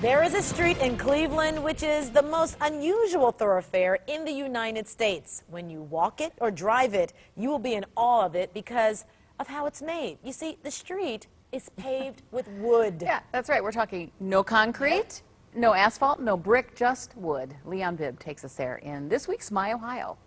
There is a street in Cleveland which is the most unusual thoroughfare in the United States. When you walk it or drive it, you will be in awe of it because of how it's made. You see, the street is paved with wood. Yeah, that's right. We're talking no concrete, no asphalt, no brick, just wood. Leon Bibb takes us there in this week's My Ohio.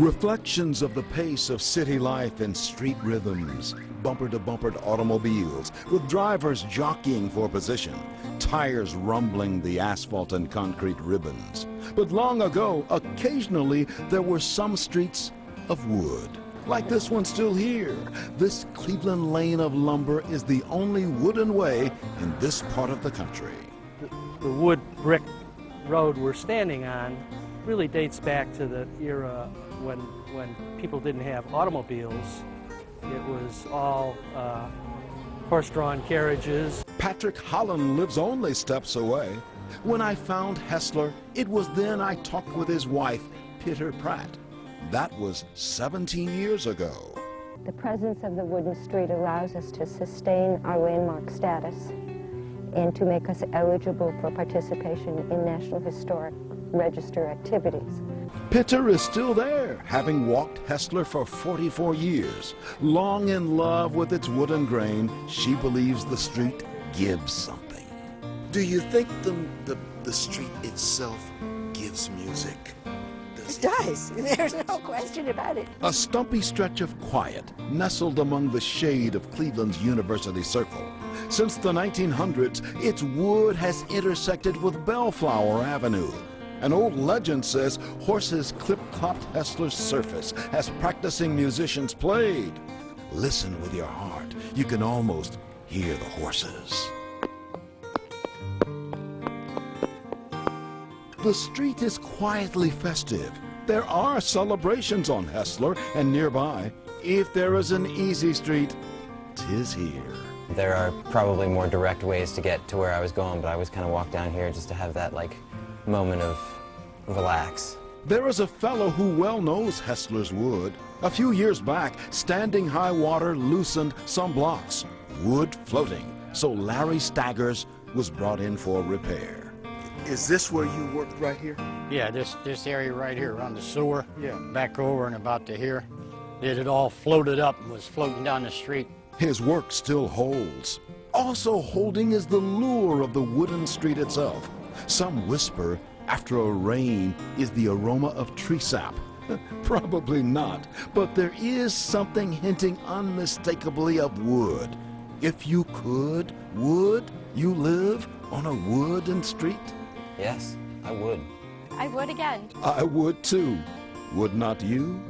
Reflections of the pace of city life and street rhythms. Bumper-to-bumper automobiles with drivers jockeying for position, tires rumbling the asphalt and concrete ribbons. But long ago, occasionally, there were some streets of wood. Like this one still here. This Cleveland lane of lumber is the only wooden way in this part of the country. The wood brick road we're standing on really dates back to the era when people didn't have automobiles. It was all horse-drawn carriages. Patrick Holland lives only steps away. When I found Hessler, it was then I talked with his wife, Peter Pratt. That was 17 years ago. The presence of the wooden street allows us to sustain our landmark status and to make us eligible for participation in National Historic Register activities. Peter is still there, having walked Hessler for 44 years. Long in love with its wooden grain, she believes the street gives something. Do you think the street itself gives music? It does. There's no question about it. A stumpy stretch of quiet, nestled among the shade of Cleveland's University Circle. Since the 1900s, its wood has intersected with Bellflower Avenue. An old legend says horses clip-clopped Hessler's surface as practicing musicians played. Listen with your heart. You can almost hear the horses. The street is quietly festive. There are celebrations on Hessler and nearby. If there is an easy street, 'tis here. There are probably more direct ways to get to where I was going, but I always kind of walk down here just to have that moment of relax. There is a fellow who well knows Hessler's wood. A few years back, standing high water loosened some blocks, wood floating, so Larry Staggers was brought in for repair. Is this where you worked right here? Yeah, this area right here around the sewer, Yeah. back over and about to here. It had all floated up and was floating down the street. His work still holds. Also holding is the lure of the wooden street itself. Some whisper after a rain is the aroma of tree sap. Probably not, but there is something hinting unmistakably of wood. If you could, would you live on a wooden street? Yes, I would. I would again. I would too. Would not you?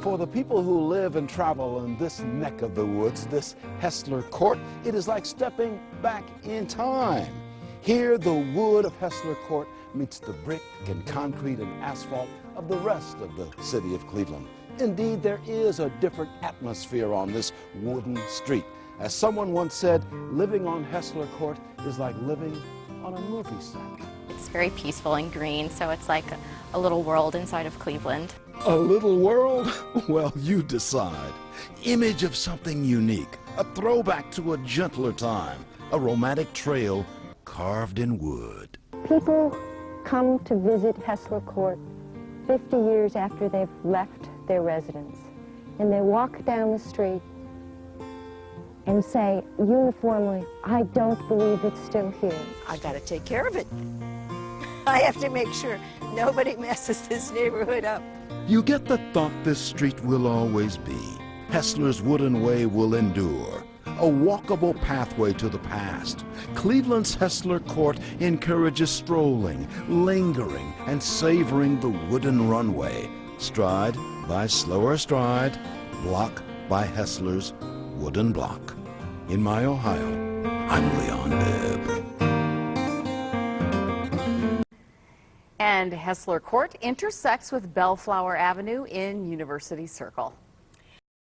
For the people who live and travel in this neck of the woods, this Hessler Court, it is like stepping back in time. Here, the wood of Hessler Court meets the brick and concrete and asphalt of the rest of the city of Cleveland. Indeed, there is a different atmosphere on this wooden street. As someone once said, living on Hessler Court is like living on a movie set. It's very peaceful and green, so it's like a little world inside of Cleveland. A little world? Well, you decide. Image of something unique, a throwback to a gentler time, a romantic trail carved in wood. People come to visit Hessler Court 50 years after they've left their residence, and they walk down the street and say uniformly, I don't believe it's still here. I got to take care of it. I have to make sure nobody messes this neighborhood up. You get the thought this street will always be. Hessler's wooden way will endure. A walkable pathway to the past. Cleveland's Hessler Court encourages strolling, lingering, and savoring the wooden runway. Stride by slower stride, block by Hessler's wooden block. In My Ohio, I'm Leon Bibb. And Hessler Court intersects with Bellflower Avenue in University Circle.